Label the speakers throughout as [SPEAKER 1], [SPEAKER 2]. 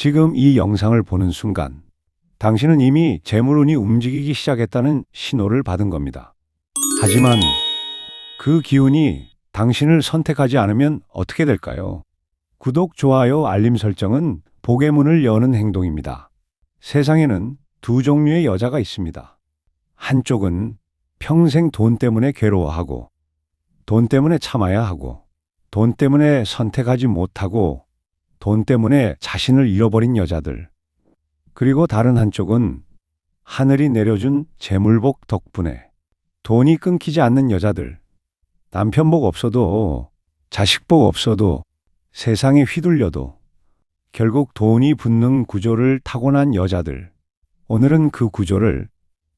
[SPEAKER 1] 지금 이 영상을 보는 순간 당신은 이미 재물운이 움직이기 시작했다는 신호를 받은 겁니다. 하지만 그 기운이 당신을 선택하지 않으면 어떻게 될까요? 구독, 좋아요, 알림 설정은 복의 문을 여는 행동입니다. 세상에는 두 종류의 여자가 있습니다. 한쪽은 평생 돈 때문에 괴로워하고, 돈 때문에 참아야 하고, 돈 때문에 선택하지 못하고, 돈 때문에 자신을 잃어버린 여자들. 그리고 다른 한쪽은 하늘이 내려준 재물복 덕분에 돈이 끊기지 않는 여자들. 남편복 없어도, 자식복 없어도, 세상에 휘둘려도 결국 돈이 붙는 구조를 타고난 여자들. 오늘은 그 구조를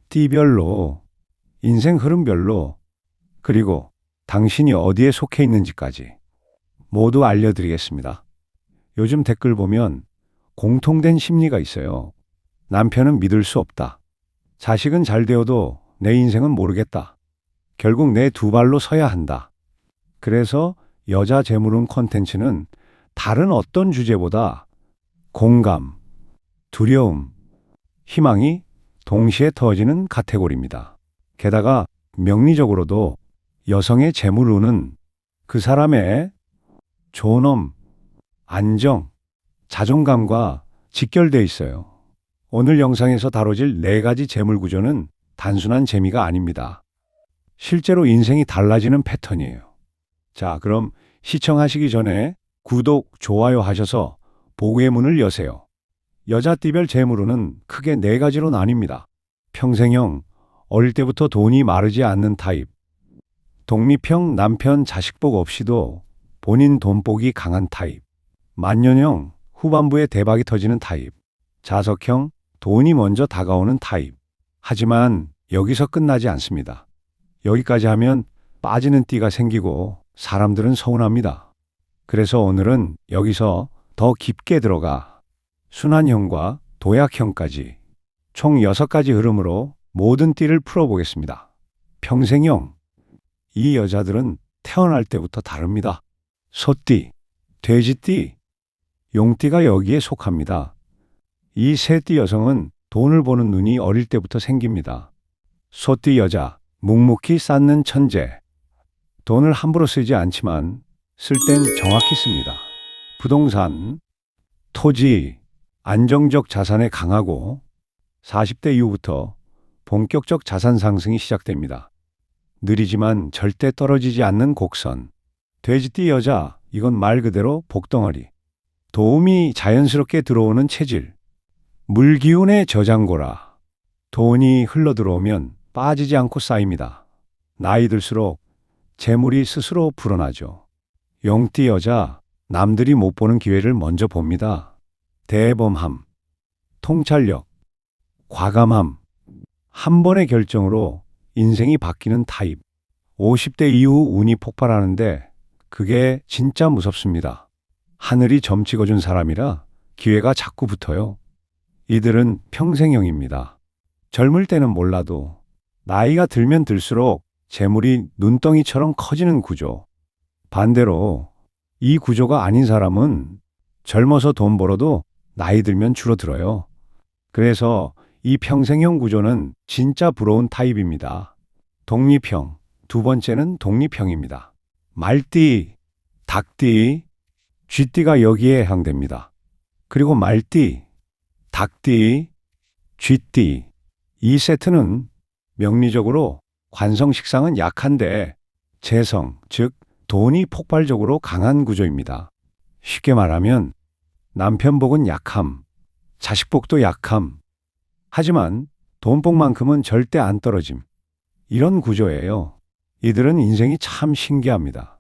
[SPEAKER 1] 띠별로, 인생 흐름별로, 그리고 당신이 어디에 속해 있는지까지 모두 알려드리겠습니다. 요즘 댓글 보면 공통된 심리가 있어요. 남편은 믿을 수 없다. 자식은 잘 되어도 내 인생은 모르겠다. 결국 내 두 발로 서야 한다. 그래서 여자 재물운 콘텐츠는 다른 어떤 주제보다 공감, 두려움, 희망이 동시에 터지는 카테고리입니다. 게다가 명리적으로도 여성의 재물운은 그 사람의 존엄, 안정, 자존감과 직결되어 있어요. 오늘 영상에서 다뤄질 4가지 재물 구조는 단순한 재미가 아닙니다. 실제로 인생이 달라지는 패턴이에요. 자, 그럼 시청하시기 전에 구독, 좋아요 하셔서 복의 문을 여세요. 여자띠별 재물운은 크게 4가지로 나뉩니다. 평생형, 어릴 때부터 돈이 마르지 않는 타입. 독립형, 남편 자식복 없이도 본인 돈복이 강한 타입. 만년형, 후반부에 대박이 터지는 타입. 자석형, 돈이 먼저 다가오는 타입. 하지만 여기서 끝나지 않습니다. 여기까지 하면 빠지는 띠가 생기고 사람들은 서운합니다. 그래서 오늘은 여기서 더 깊게 들어가 순환형과 도약형까지 총 6가지 흐름으로 모든 띠를 풀어보겠습니다. 평생형. 이 여자들은 태어날 때부터 다릅니다. 소띠, 돼지띠, 용띠가 여기에 속합니다. 이 세 띠 여성은 돈을 보는 눈이 어릴 때부터 생깁니다. 소띠 여자, 묵묵히 쌓는 천재. 돈을 함부로 쓰지 않지만 쓸 땐 정확히 씁니다. 부동산, 토지, 안정적 자산에 강하고 40대 이후부터 본격적 자산 상승이 시작됩니다. 느리지만 절대 떨어지지 않는 곡선. 돼지띠 여자, 이건 말 그대로 복덩어리. 도움이 자연스럽게 들어오는 체질. 물기운의 저장고라. 돈이 흘러들어오면 빠지지 않고 쌓입니다. 나이 들수록 재물이 스스로 불어나죠. 용띠 여자, 남들이 못 보는 기회를 먼저 봅니다. 대범함, 통찰력, 과감함. 한 번의 결정으로 인생이 바뀌는 타입. 50대 이후 운이 폭발하는데 그게 진짜 무섭습니다. 하늘이 점 찍어준 사람이라 기회가 자꾸 붙어요. 이들은 평생형입니다. 젊을 때는 몰라도 나이가 들면 들수록 재물이 눈덩이처럼 커지는 구조. 반대로 이 구조가 아닌 사람은 젊어서 돈 벌어도 나이 들면 줄어들어요. 그래서 이 평생형 구조는 진짜 부러운 타입입니다. 독립형. 두 번째는 독립형입니다. 말띠, 닭띠, 쥐띠가 여기에 해당됩니다. 그리고 말띠, 닭띠, 쥐띠. 이 세트는 명리적으로 관성식상은 약한데 재성, 즉 돈이 폭발적으로 강한 구조입니다. 쉽게 말하면 남편복은 약함, 자식복도 약함. 하지만 돈복만큼은 절대 안 떨어짐. 이런 구조예요. 이들은 인생이 참 신기합니다.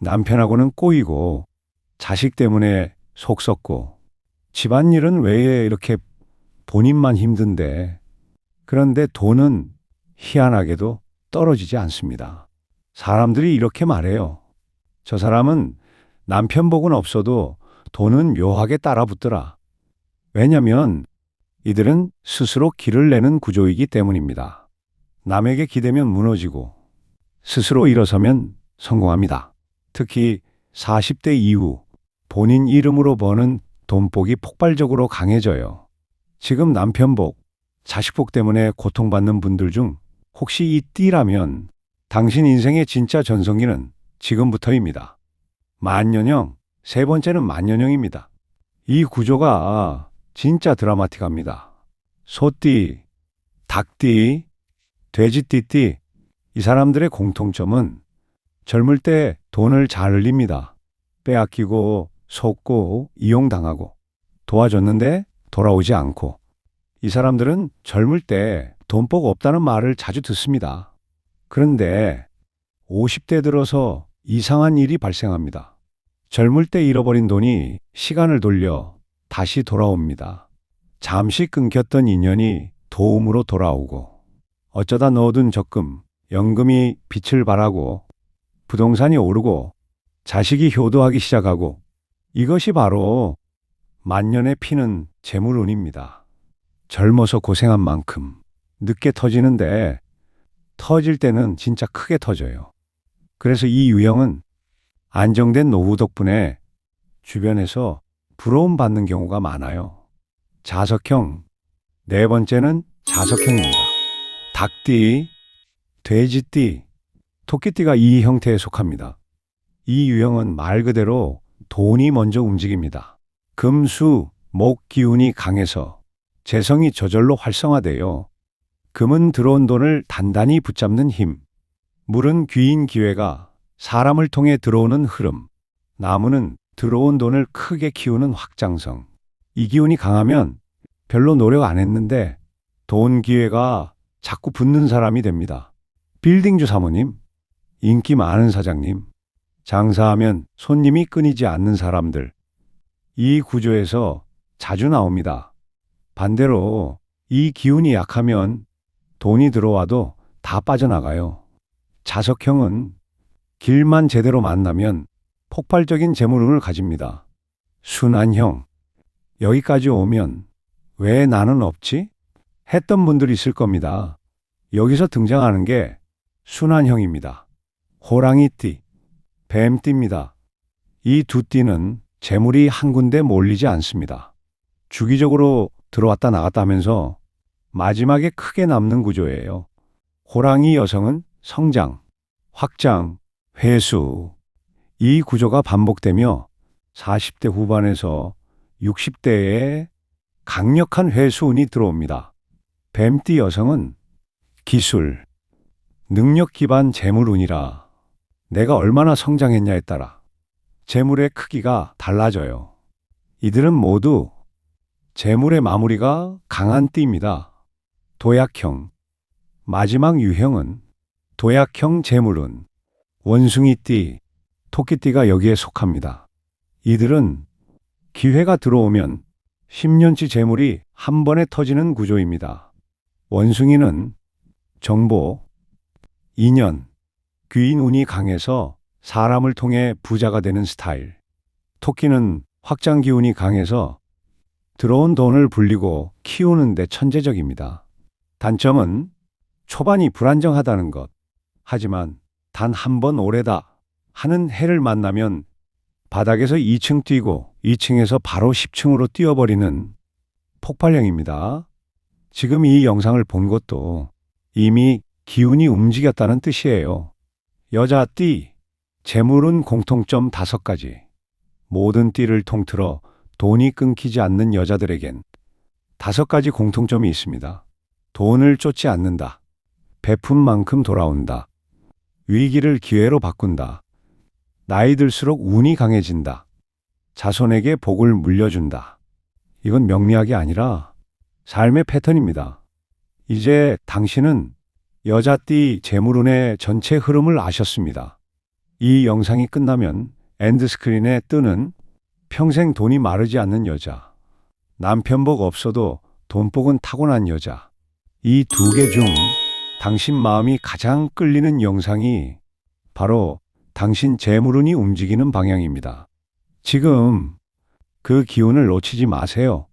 [SPEAKER 1] 남편하고는 꼬이고 자식 때문에 속 썩고 집안일은 왜 이렇게 본인만 힘든데, 그런데 돈은 희한하게도 떨어지지 않습니다. 사람들이 이렇게 말해요. 저 사람은 남편복은 없어도 돈은 묘하게 따라붙더라. 왜냐면 이들은 스스로 길을 내는 구조이기 때문입니다. 남에게 기대면 무너지고 스스로 일어서면 성공합니다. 특히 40대 이후 본인 이름으로 버는 돈복이 폭발적으로 강해져요. 지금 남편복, 자식복 때문에 고통받는 분들 중 혹시 이 띠라면 당신 인생의 진짜 전성기는 지금부터입니다. 만년형, 세 번째는 만년형입니다. 이 구조가 진짜 드라마틱합니다. 소띠, 닭띠, 돼지띠띠, 이 사람들의 공통점은 젊을 때 돈을 잘 흘립니다. 빼앗기고 속고 이용당하고 도와줬는데 돌아오지 않고, 이 사람들은 젊을 때 돈복 없다는 말을 자주 듣습니다. 그런데 50대 들어서 이상한 일이 발생합니다. 젊을 때 잃어버린 돈이 시간을 돌려 다시 돌아옵니다. 잠시 끊겼던 인연이 도움으로 돌아오고, 어쩌다 넣어둔 적금, 연금이 빛을 발하고, 부동산이 오르고, 자식이 효도하기 시작하고, 이것이 바로 만년에 피는 재물운입니다. 젊어서 고생한 만큼 늦게 터지는데, 터질 때는 진짜 크게 터져요. 그래서 이 유형은 안정된 노후 덕분에 주변에서 부러움 받는 경우가 많아요. 자석형, 네 번째는 자석형입니다. 닭띠, 돼지띠, 토끼띠가 이 형태에 속합니다. 이 유형은 말 그대로 돈이 먼저 움직입니다. 금, 수, 목 기운이 강해서 재성이 저절로 활성화돼요. 금은 들어온 돈을 단단히 붙잡는 힘, 물은 귀인 기회가 사람을 통해 들어오는 흐름, 나무는 들어온 돈을 크게 키우는 확장성. 이 기운이 강하면 별로 노력 안 했는데 돈 기회가 자꾸 붙는 사람이 됩니다. 빌딩주 사모님, 인기 많은 사장님, 장사하면 손님이 끊이지 않는 사람들. 이 구조에서 자주 나옵니다. 반대로 이 기운이 약하면 돈이 들어와도 다 빠져나가요. 자석형은 길만 제대로 만나면 폭발적인 재물운을 가집니다. 순환형, 여기까지 오면 왜 나는 없지? 했던 분들이 있을 겁니다. 여기서 등장하는 게 순환형입니다. 호랑이띠, 뱀띠입니다. 이 두 띠는 재물이 한 군데 몰리지 않습니다. 주기적으로 들어왔다 나갔다 하면서 마지막에 크게 남는 구조예요. 호랑이 여성은 성장, 확장, 회수. 이 구조가 반복되며 40대 후반에서 60대에 강력한 회수운이 들어옵니다. 뱀띠 여성은 기술, 능력 기반 재물운이라 내가 얼마나 성장했냐에 따라 재물의 크기가 달라져요. 이들은 모두 재물의 마무리가 강한 띠입니다. 도약형, 마지막 유형은 도약형 재물운, 원숭이띠, 토끼띠가 여기에 속합니다. 이들은 기회가 들어오면 10년치 재물이 한 번에 터지는 구조입니다. 원숭이는 정보, 인연, 귀인운이 강해서 사람을 통해 부자가 되는 스타일. 토끼는 확장 기운이 강해서 들어온 돈을 불리고 키우는 데 천재적입니다. 단점은 초반이 불안정하다는 것. 하지만 단 한 번 올해다 하는 해를 만나면 바닥에서 2층 뛰고 2층에서 바로 10층으로 뛰어버리는 폭발형입니다. 지금 이 영상을 본 것도 이미 기운이 움직였다는 뜻이에요. 여자 띠, 재물운 공통점 5가지. 모든 띠를 통틀어 돈이 끊기지 않는 여자들에겐 5가지 공통점이 있습니다. 돈을 쫓지 않는다. 베푼 만큼 돌아온다. 위기를 기회로 바꾼다. 나이 들수록 운이 강해진다. 자손에게 복을 물려준다. 이건 명리학이 아니라 삶의 패턴입니다. 이제 당신은 여자띠 재물운의 전체 흐름을 아셨습니다. 이 영상이 끝나면 엔드스크린에 뜨는 평생 돈이 마르지 않는 여자, 남편복 없어도 돈복은 타고난 여자, 이 2개 중 당신 마음이 가장 끌리는 영상이 바로 당신 재물운이 움직이는 방향입니다. 지금 그 기운을 놓치지 마세요.